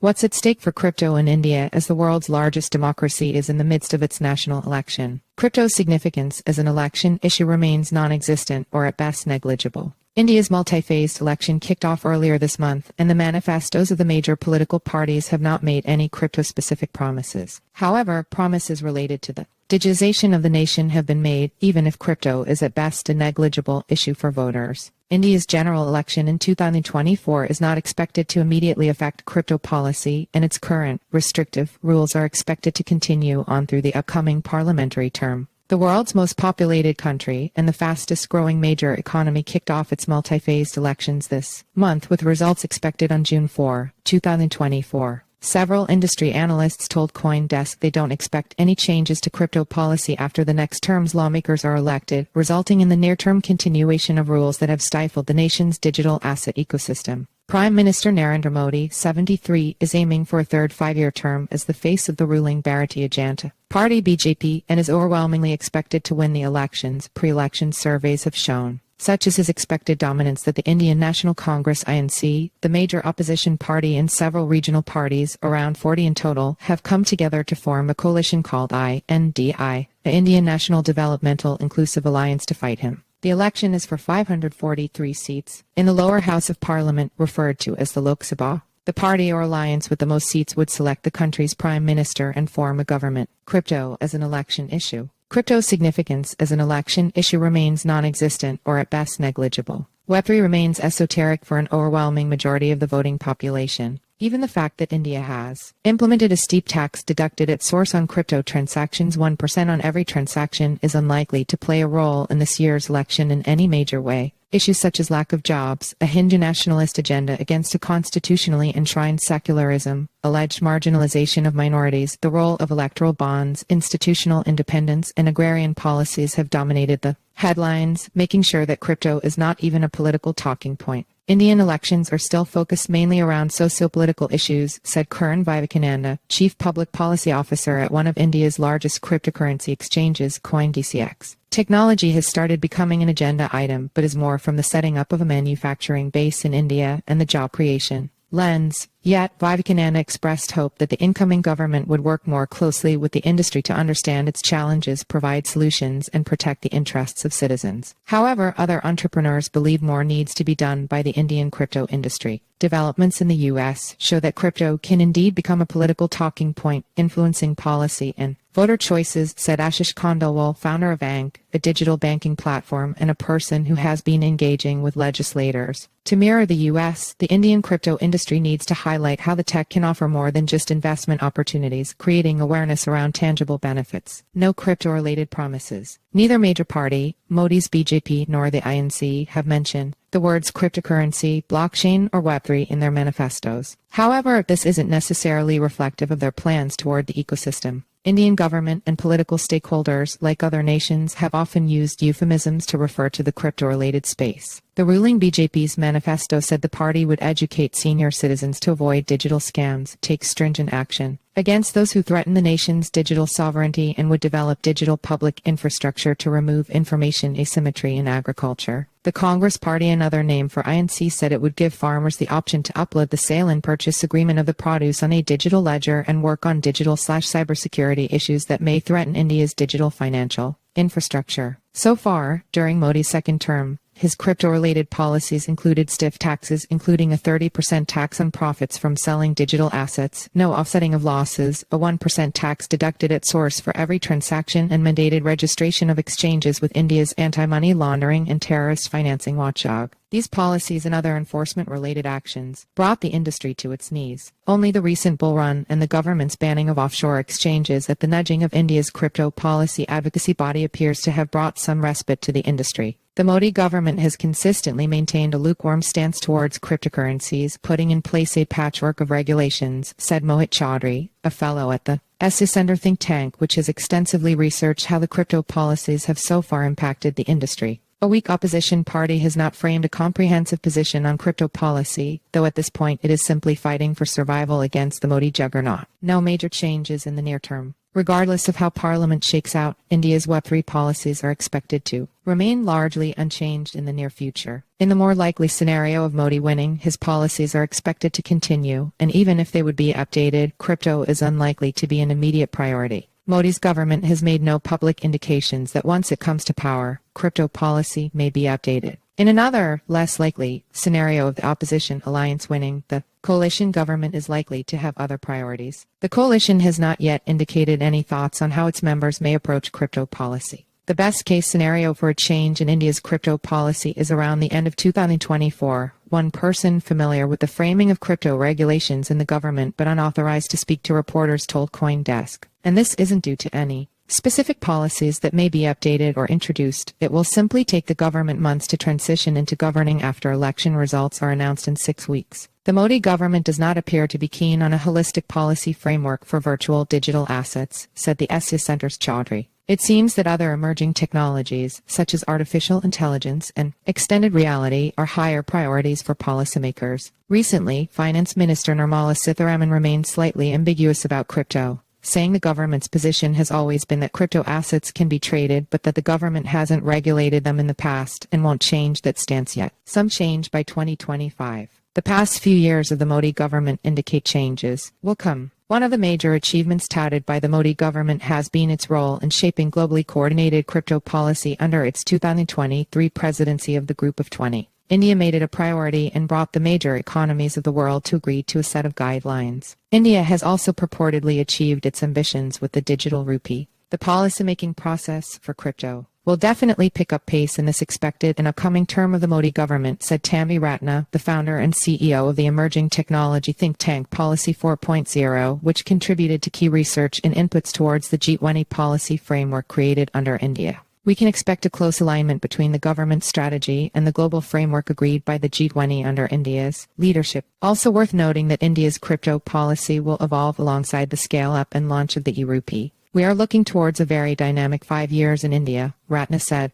What's at stake for crypto in India as the world's largest democracy is in the midst of its national election? Crypto's significance as an election issue remains non-existent or at best negligible. India's multi-phased election kicked off earlier this month, and the manifestos of the major political parties have not made any crypto-specific promises. However, promises related to the digitization of the nation have been made, even if crypto is at best a negligible issue for voters. India's general election in 2024 is not expected to immediately affect crypto policy, and its current, restrictive, rules are expected to continue on through the upcoming parliamentary term. The world's most populated country and the fastest-growing major economy kicked off its multi-phased elections this month with results expected on June 4, 2024. Several industry analysts told CoinDesk they don't expect any changes to crypto policy after the next term's lawmakers are elected, resulting in the near-term continuation of rules that have stifled the nation's digital asset ecosystem. Prime Minister Narendra Modi, 73, is aiming for a third five-year term as the face of the ruling Bharatiya Janata Party (BJP) and is overwhelmingly expected to win the elections, pre-election surveys have shown. Such is his expected dominance that the Indian National Congress (INC), the major opposition party and several regional parties, around 40 in total, have come together to form a coalition called INDI, the Indian National Developmental Inclusive Alliance, to fight him. The election is for 543 seats in the lower house of parliament, referred to as the Lok Sabha. The party or alliance with the most seats would select the country's prime minister and form a government. Crypto as an election issue. Crypto's significance as an election issue remains non-existent or at best negligible. Web3 remains esoteric for an overwhelming majority of the voting population. Even the fact that India has implemented a steep tax deducted at source on crypto transactions, 1% on every transaction, is unlikely to play a role in this year's election in any major way. Issues such as lack of jobs, a Hindu nationalist agenda against a constitutionally enshrined secularism, alleged marginalization of minorities, the role of electoral bonds, institutional independence, and agrarian policies have dominated the headlines, making sure that crypto is not even a political talking point. Indian elections are still focused mainly around socio-political issues, said Karan Vivekananda, Chief Public Policy Officer at one of India's largest cryptocurrency exchanges, CoinDesk. Technology has started becoming an agenda item, but is more from the setting up of a manufacturing base in India and the job creation lens. Yet, Vivekananda expressed hope that the incoming government would work more closely with the industry to understand its challenges, provide solutions, and protect the interests of citizens. However, other entrepreneurs believe more needs to be done by the Indian crypto industry. Developments in the U.S. show that crypto can indeed become a political talking point, influencing policy and voter choices, said Ashish Khandelwal, founder of Ank, a digital banking platform and a person who has been engaging with legislators. To mirror the U.S., the Indian crypto industry needs to highlight how the tech can offer more than just investment opportunities, creating awareness around tangible benefits. No crypto-related promises. Neither major party, Modi's BJP nor the INC, have mentioned the words cryptocurrency, blockchain, or Web3 in their manifestos. However, this isn't necessarily reflective of their plans toward the ecosystem. Indian government and political stakeholders, like other nations, have often used euphemisms to refer to the crypto-related space. The ruling BJP's manifesto said the party would educate senior citizens to avoid digital scams, take stringent action against those who threaten the nation's digital sovereignty, and would develop digital public infrastructure to remove information asymmetry in agriculture. The Congress Party, another name for INC, said it would give farmers the option to upload the sale and purchase agreement of the produce on a digital ledger and work on digital/cybersecurity issues that may threaten India's digital financial infrastructure. So far, during Modi's second term, his crypto-related policies included stiff taxes, including a 30% tax on profits from selling digital assets, no offsetting of losses, a 1% tax deducted at source for every transaction, and mandated registration of exchanges with India's anti-money laundering and terrorist financing watchdog. These policies and other enforcement-related actions brought the industry to its knees. Only the recent bull run and the government's banning of offshore exchanges at the nudging of India's crypto policy advocacy body appears to have brought some respite to the industry. The Modi government has consistently maintained a lukewarm stance towards cryptocurrencies, putting in place a patchwork of regulations, said Mohit Chaudhry, a fellow at the Center think tank, which has extensively researched how the crypto policies have so far impacted the industry. A weak opposition party has not framed a comprehensive position on crypto policy, though at this point it is simply fighting for survival against the Modi juggernaut. No major changes in the near term. Regardless of how Parliament shakes out, India's Web3 policies are expected to remain largely unchanged in the near future. In the more likely scenario of Modi winning, his policies are expected to continue, and even if they would be updated, crypto is unlikely to be an immediate priority. Modi's government has made no public indications that once it comes to power, crypto policy may be updated. In another, less likely, scenario of the opposition alliance winning, the coalition government is likely to have other priorities. The coalition has not yet indicated any thoughts on how its members may approach crypto policy. The best-case scenario for a change in India's crypto policy is around the end of 2024. One person familiar with the framing of crypto regulations in the government but unauthorized to speak to reporters told CoinDesk. And this isn't due to any specific policies that may be updated or introduced. It will simply take the government months to transition into governing after election results are announced in 6 weeks. The Modi government does not appear to be keen on a holistic policy framework for virtual digital assets, said the Asia Center's Chaudhry. It seems that other emerging technologies, such as artificial intelligence and extended reality, are higher priorities for policymakers. Recently, Finance Minister Nirmala Sitharaman remained slightly ambiguous about crypto, saying the government's position has always been that crypto assets can be traded but that the government hasn't regulated them in the past and won't change that stance yet. Some change by 2025. The past few years of the Modi government indicate changes will come. One of the major achievements touted by the Modi government has been its role in shaping globally coordinated crypto policy under its 2023 presidency of the Group of 20. India made it a priority and brought the major economies of the world to agree to a set of guidelines. India has also purportedly achieved its ambitions with the digital rupee. The policymaking process for crypto will definitely pick up pace in this expected and upcoming term of the Modi government, said Tammy Ratna, the founder and CEO of the emerging technology think tank Policy 4.0, which contributed to key research and inputs towards the G20 policy framework created under India. We can expect a close alignment between the government strategy and the global framework agreed by the G20 under India's leadership. Also worth noting that India's crypto policy will evolve alongside the scale-up and launch of the e-rupee. We are looking towards a very dynamic 5 years in India, Ratna said.